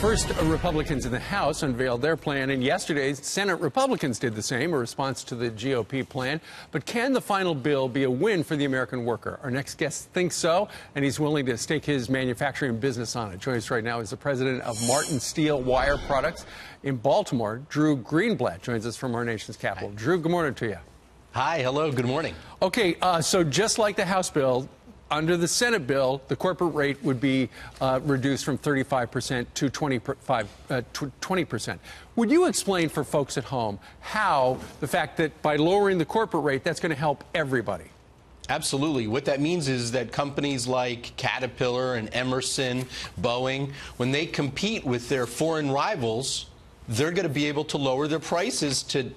First, Republicans in the House unveiled their plan, and yesterday, Senate Republicans did the same, a response to the GOP plan. But can the final bill be a win for the American worker? Our next guest thinks so, and he's willing to stake his manufacturing business on it. Joining us right now is the president of Marlin Steel Wire Products in Baltimore, Drew Greenblatt, joins us from our nation's capital. Hi. Drew, good morning to you. Hi, hello, good morning. Okay, so just like the House bill, under the Senate bill, the corporate rate would be reduced from 35% to 20%. Would you explain for folks at home how the fact that by lowering the corporate rate, that's going to help everybody? Absolutely. What that means is that companies like Caterpillar and Emerson, Boeing, when they compete with their foreign rivals, they're going to be able to lower their prices to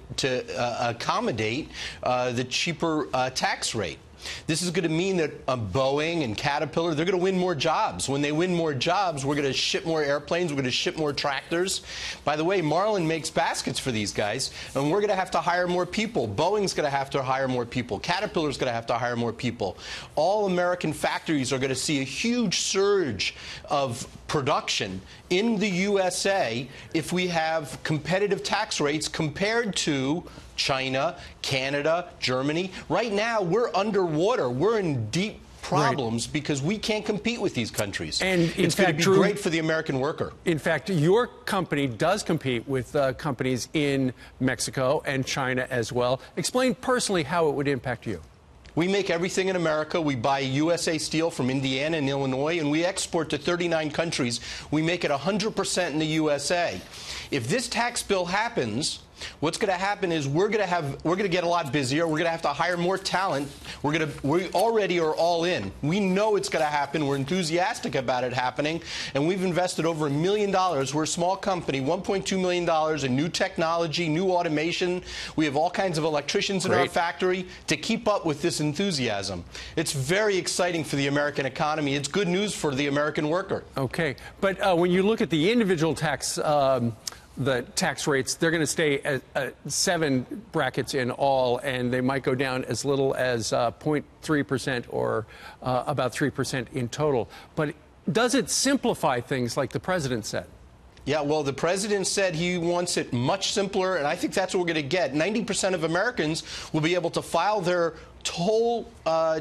accommodate the cheaper tax rate. This is going to mean that Boeing and Caterpillar, they're going to win more jobs. When they win more jobs, we're going to ship more airplanes, we're going to ship more tractors. By the way, Marlin makes baskets for these guys, and we're going to have to hire more people. Boeing's going to have to hire more people. Caterpillar's going to have to hire more people. All American factories are going to see a huge surge of production in the USA if we have competitive tax rates compared to China, Canada, Germany. Right now, we're underwater. We're in deep problems because we can't compete with these countries. And it's going to be great for the American worker. In fact, your company does compete with companies in Mexico and China as well. Explain personally how it would impact you. We make everything in America. We buy USA steel from Indiana and Illinois, and we export to 39 countries. We make it 100% in the USA. If this tax bill happens, what's going to happen is we're going to get a lot busier. We're going to have to hire more talent. We already are all in. We know it's going to happen. We're enthusiastic about it happening, and we've invested over $1 million. We're a small company, $1.2 million in new technology, new automation. We have all kinds of electricians in our factory to keep up with this enthusiasm. It's very exciting for the American economy. It's good news for the American worker. Okay, but when you look at the individual tax the tax rates, they're going to stay at 7 brackets in all, and they might go down as little as 0.3% or about 3% in total. But does it simplify things like the president said? Yeah, well, the president said he wants it much simpler, and I think that's what we're going to get. 90% of Americans will be able to file their whole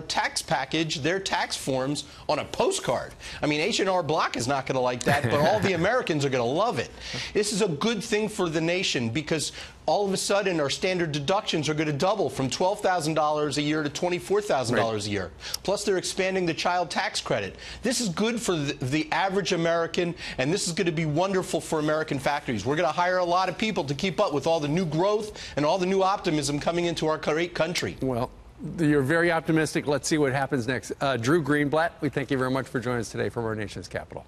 tax package, their tax forms, on a postcard. I mean, H&R Block is not going to like that, but all the Americans are going to love it. This is a good thing for the nation because all of a sudden our standard deductions are going to double from $12,000 a year to $24,000 a year. Plus, they're expanding the child tax credit. This is good for the average American, and this is going to be wonderful for American factories. We're going to hire a lot of people to keep up with all the new growth and all the new optimism coming into our great country. Well, you're very optimistic. Let's see what happens next. Drew Greenblatt, we thank you very much for joining us today from our nation's capital.